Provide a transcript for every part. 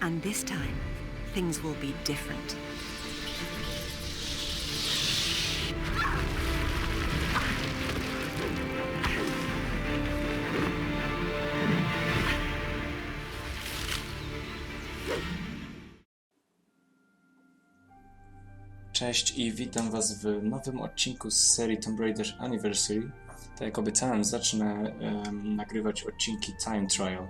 And this time, things will be different. Cześć i witam Was w nowym odcinku z serii Tomb Raider Anniversary. Tak jak obiecałem, zacznę nagrywać odcinki Time Trial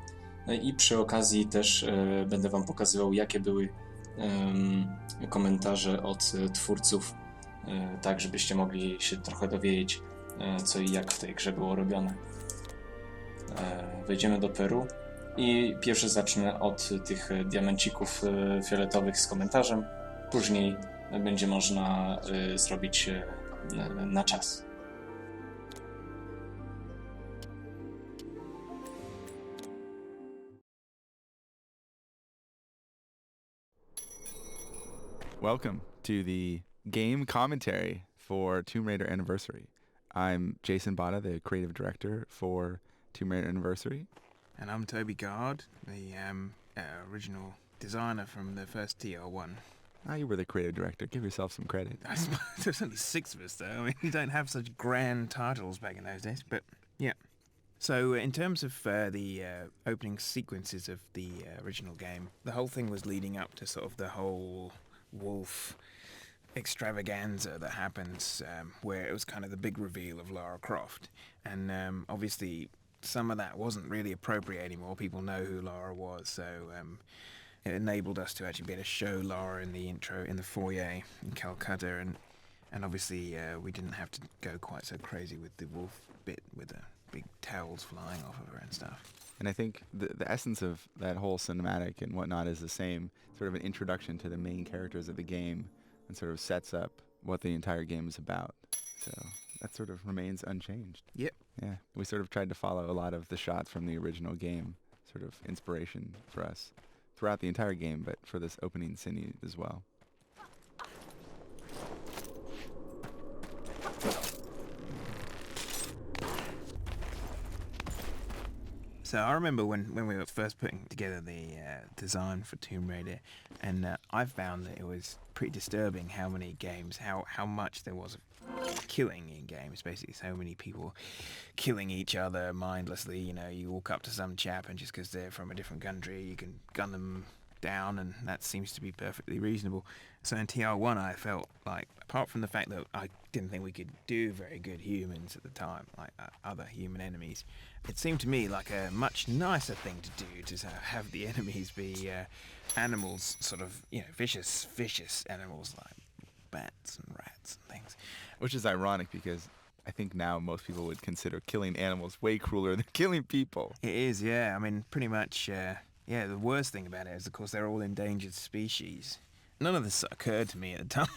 i przy okazji też będę Wam pokazywał, jakie były komentarze od twórców, tak żebyście mogli się trochę dowiedzieć, co i jak w tej grze było robione. Wejdziemy do Peru i pierwszy zacznę od tych diamencików fioletowych z komentarzem, później będzie można zrobić na czas. Welcome to the game commentary for Tomb Raider Anniversary. I'm Jason Botta, the creative director for Tomb Raider Anniversary. And I'm Toby Gard, the original designer from the first TR1. Ah, you were the creative director. Give yourself some credit. There's only 6 of us, though. I mean, we don't have such grand titles back in those days. But, yeah. So, in terms of the opening sequences of the original game, the whole thing was leading up to sort of the whole wolf extravaganza that happens, where it was kind of the big reveal of Lara Croft. And obviously, some of that wasn't really appropriate anymore. People know who Lara was, so... it enabled us to actually be able to show Lara in the intro, in the foyer in Calcutta, and obviously we didn't have to go quite so crazy with the wolf bit with the big towels flying off of her and stuff. And I think the essence of that whole cinematic and whatnot is the same, sort of an introduction to the main characters of the game and sort of sets up what the entire game is about. So that sort of remains unchanged. Yep. Yeah, we sort of tried to follow a lot of the shots from the original game, sort of inspiration for us throughout the entire game, but for this opening scene as well. So I remember when we were first putting together the design for Tomb Raider, and I found that it was pretty disturbing how many games, how much there was of killing in games. Basically, so many people killing each other mindlessly. You know, you walk up to some chap, and just because they're from a different country, you can gun them down, and that seems to be perfectly reasonable. So in TR1, I felt like, apart from the fact that I didn't think we could do very good humans at the time, like other human enemies, it seemed to me like a much nicer thing to do to have the enemies be animals, sort of, you know, vicious animals like bats and rats and things. Which is ironic because I think now most people would consider killing animals way crueler than killing people. It is, yeah. I mean, pretty much, yeah, the worst thing about it is, of course, they're all endangered species. None of this occurred to me at the time.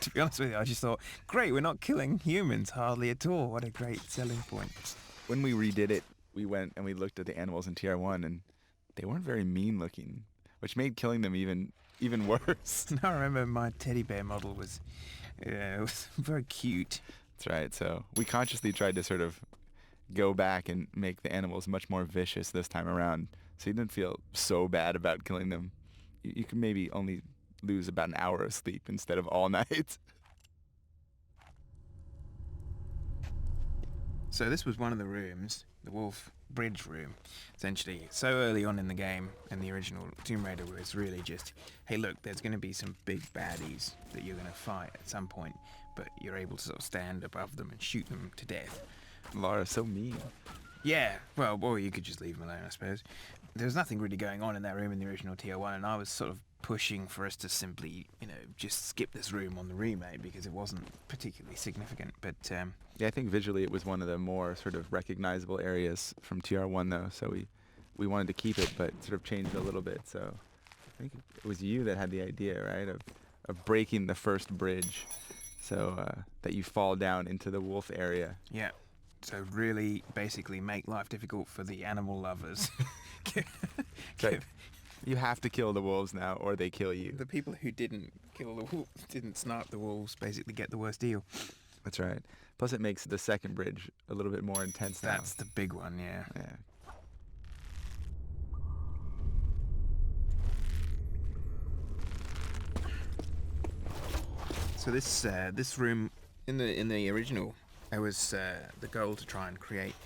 To be honest with you, I just thought, great, we're not killing humans hardly at all. What a great selling point. When we redid it, we went and we looked at the animals in TR1, and they weren't very mean looking, which made killing them even worse. I remember my teddy bear model was very cute. That's right. So we consciously tried to sort of go back and make the animals much more vicious this time around, so you didn't feel so bad about killing them. You can maybe only lose about an hour of sleep instead of all night. So this was one of the rooms, the Wolf Bridge room, essentially. So early on in the game, in the original Tomb Raider, where it's really just, hey look, there's going to be some big baddies that you're going to fight at some point, but you're able to sort of stand above them and shoot them to death. Lara's so mean. Yeah, well, or you could just leave them alone, I suppose. There was nothing really going on in that room in the original TR1, and I was sort of pushing for us to simply, you know, just skip this room on the remake because it wasn't particularly significant. But yeah, I think visually it was one of the more sort of recognizable areas from TR1, though. So we wanted to keep it, but sort of changed it a little bit. So I think it was you that had the idea, right, of breaking the first bridge, so that you fall down into the wolf area. Yeah. So really, basically, make life difficult for the animal lovers. Right. You have to kill the wolves now, or they kill you. The people who didn't kill the wolves, didn't snipe the wolves, basically get the worst deal. That's right. Plus, it makes the second bridge a little bit more intense now. That's the big one, yeah. Yeah. So this room in the original, it was the goal to try and create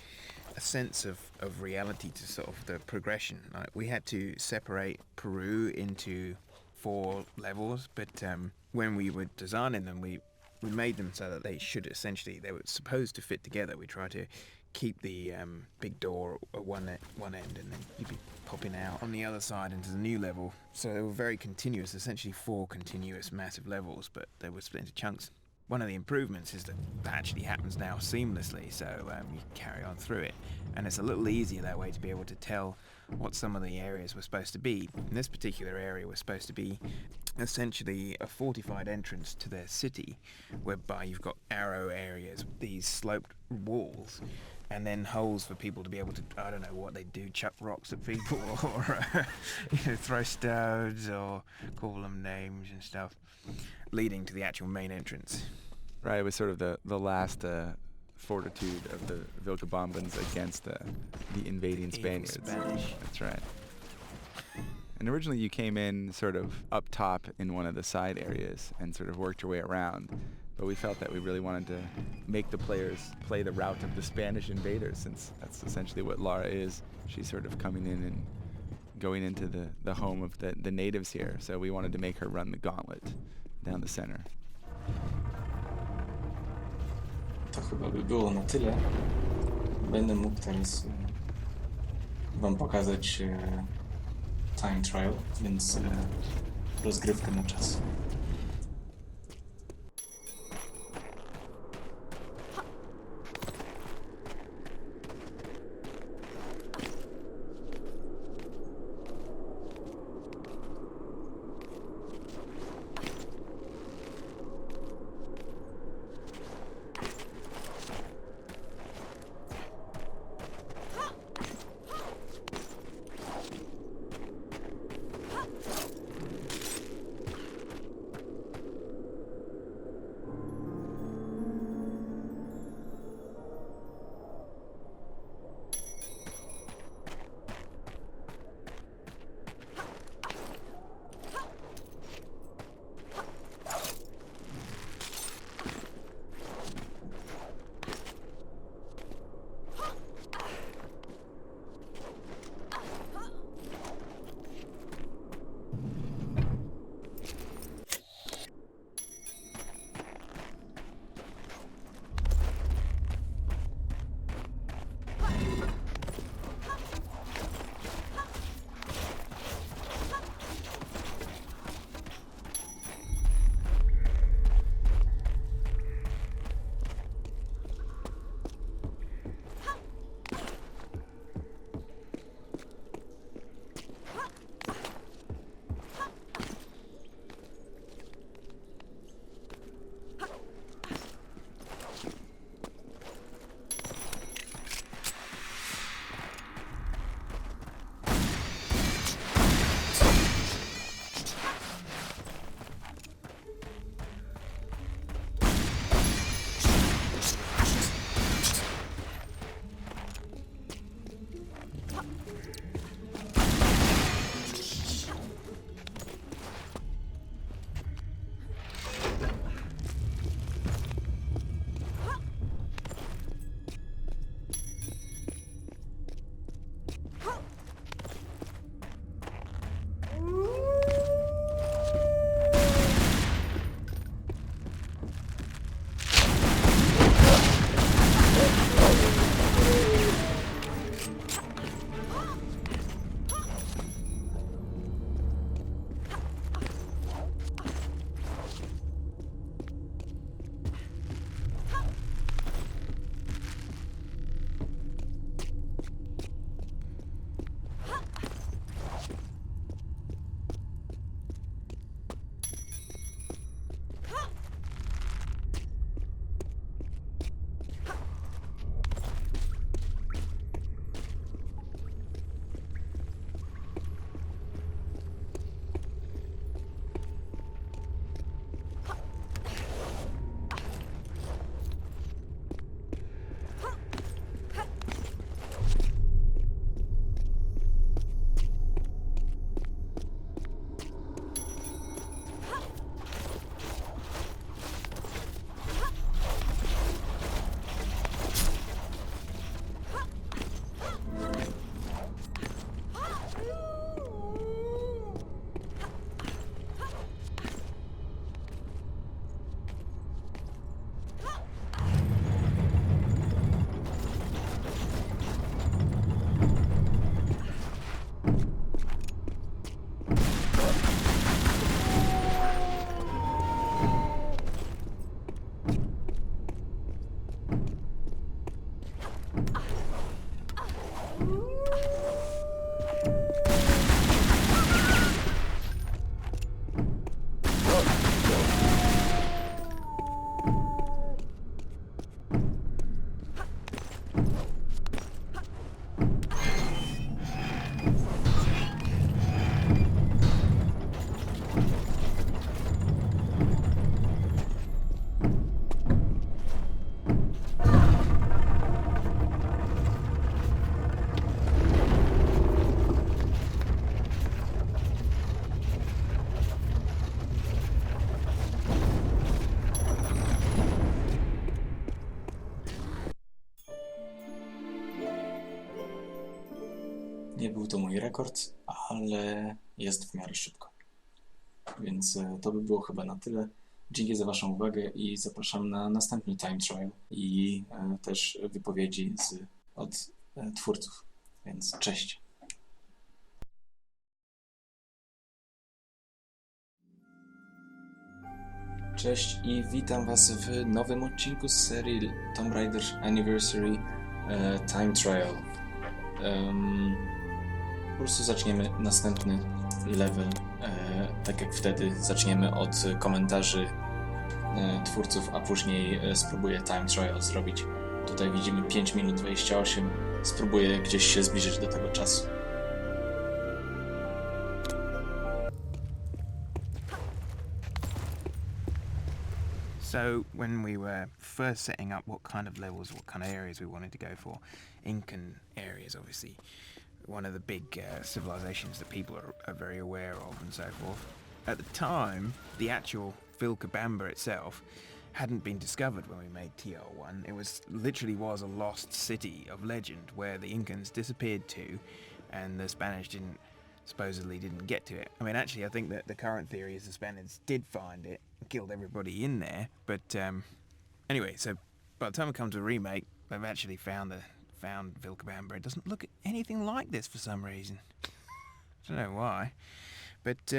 a sense of reality to sort of the progression. Like we had to separate Peru into 4 levels, but when we were designing them, we made them so that they were supposed to fit together. We tried to keep the big door at one end, and then you'd be popping out on the other side into the new level. So they were very continuous, essentially 4 continuous massive levels, but they were split into chunks. One of the improvements is that actually happens now seamlessly, so you carry on through it, and it's a little easier that way to be able to tell what some of the areas were supposed to be. In this particular area was supposed to be essentially a fortified entrance to their city, whereby you've got arrow areas, these sloped walls, and then holes for people to be able to, I don't know what they do, chuck rocks at people or throw stones or call them names and stuff, leading to the actual main entrance. Right, it was sort of the last fortitude of the Vilcabambans against the invading Spaniards. Spanish. That's right. And originally you came in sort of up top in one of the side areas and sort of worked your way around. But we felt that we really wanted to make the players play the route of the Spanish invaders, since that's essentially what Lara is. She's sort of coming in and going into the home of the natives here. So we wanted to make her run the gauntlet down the center. To chyba by było na tyle. Będę mógł teraz wam pokazać time trial, więc rozgrywkę na czas. to mój rekord, ale jest w miarę szybko. Więc to by było chyba na tyle. Dzięki za Waszą uwagę i zapraszam na następny time trial i też wypowiedzi od twórców. Więc cześć. Cześć i witam Was w nowym odcinku z serii Tomb Raider Anniversary Time Trial. Po prostu zaczniemy następny level. Tak jak wtedy zaczniemy od komentarzy twórców, a później spróbuję time trial zrobić. Tutaj widzimy 5 minut 28. Spróbuję gdzieś się zbliżyć do tego czasu. So when we were first setting up what kind of levels, what kind of areas we wanted to go for, Incan areas, obviously, one of the big civilizations that people are very aware of and so forth. At the time, the actual Vilcabamba itself hadn't been discovered when we made TR1. It literally was a lost city of legend where the Incans disappeared to, and the Spanish supposedly didn't get to it. I mean, actually, I think that the current theory is the Spaniards did find it, killed everybody in there. But anyway, so by the time it comes to a remake, they've actually found Vilcabamba. It doesn't look anything like this for some reason. I don't know why, but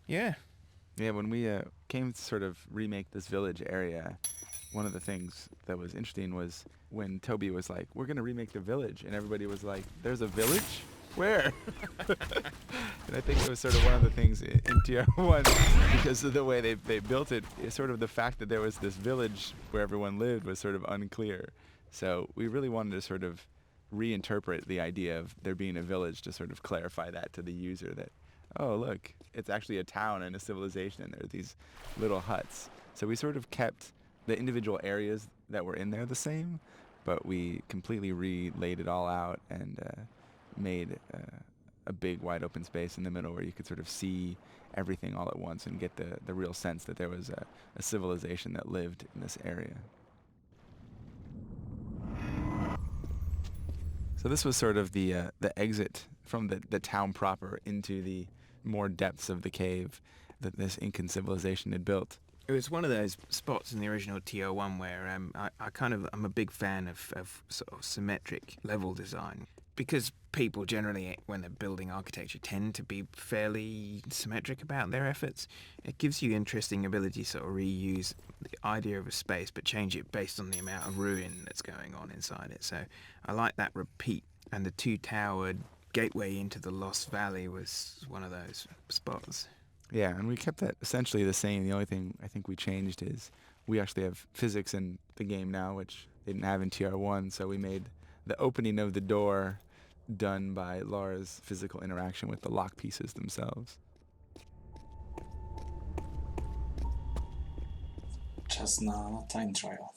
yeah. Yeah, when we came to sort of remake this village area, one of the things that was interesting was when Toby was like, we're going to remake the village, and everybody was like, there's a village? Where? And I think it was sort of one of the things in TR1, because of the way they built it, sort of the fact that there was this village where everyone lived was sort of unclear. So we really wanted to sort of reinterpret the idea of there being a village to sort of clarify that to the user that, oh, look, it's actually a town and a civilization, and there are these little huts. So we sort of kept the individual areas that were in there the same, but we completely relaid it all out and made a big wide open space in the middle where you could sort of see everything all at once and get the real sense that there was a civilization that lived in this area. So this was sort of the exit from the town proper into the more depths of the cave that this Incan civilization had built. It was one of those spots in the original TO1 where I'm a big fan of sort of symmetric level design, because people generally, when they're building architecture, tend to be fairly symmetric about their efforts. It gives you interesting ability to sort of reuse the idea of a space but change it based on the amount of ruin that's going on inside it. So I like that repeat, and the two-towered gateway into the Lost Valley was one of those spots. Yeah, and we kept that essentially the same. The only thing I think we changed is we actually have physics in the game now, which they didn't have in TR1, so we made the opening of the door done by Laura's physical interaction with the lock pieces themselves. Czas na time trial.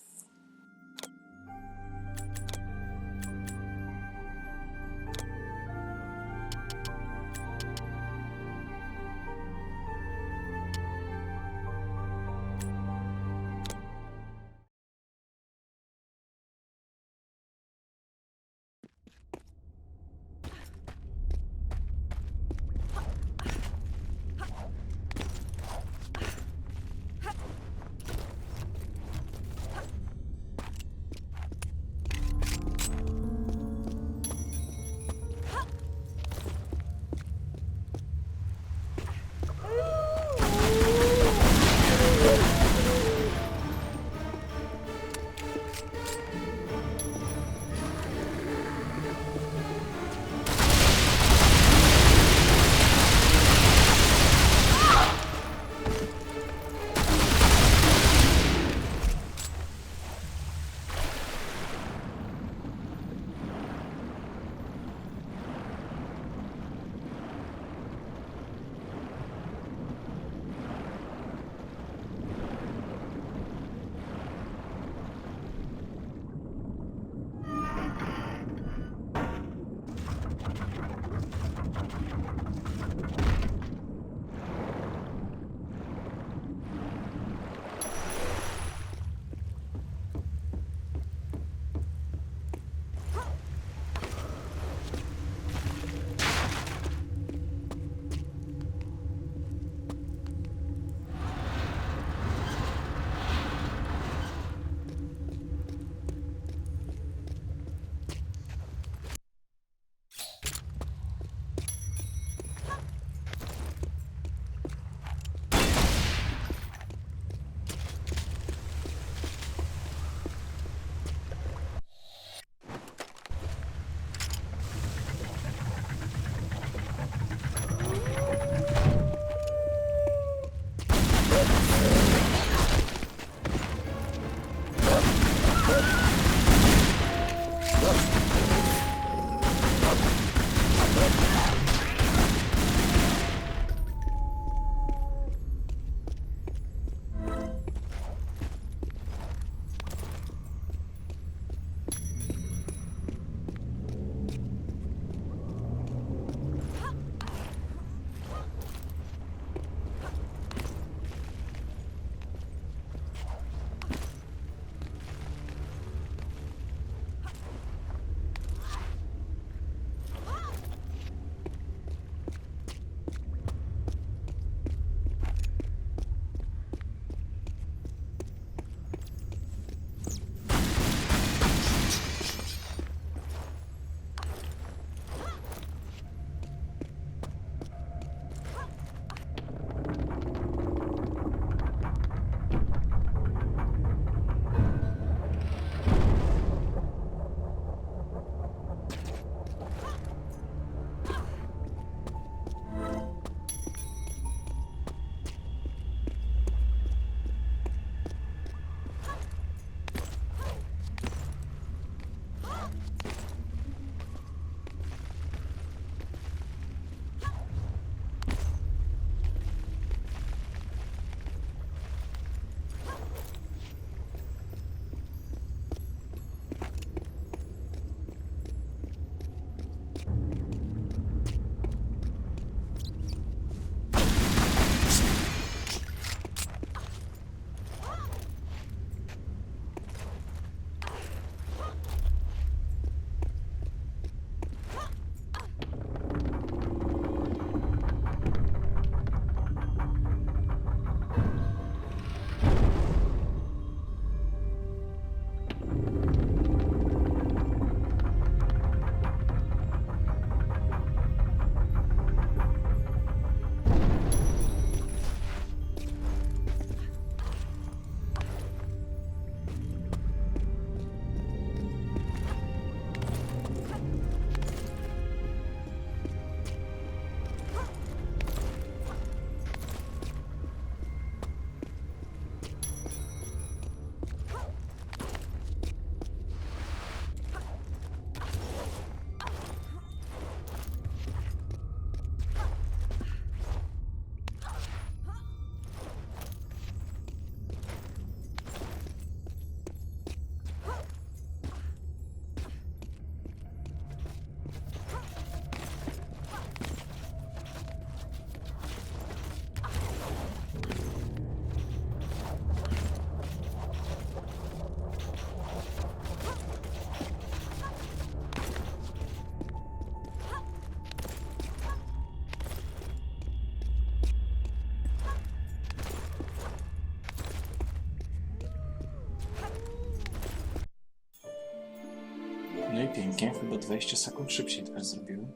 Pięknie, chyba 20 sekund szybciej teraz zrobiłem.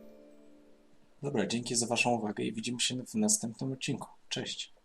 Dobra, dzięki za waszą uwagę i widzimy się w następnym odcinku. Cześć!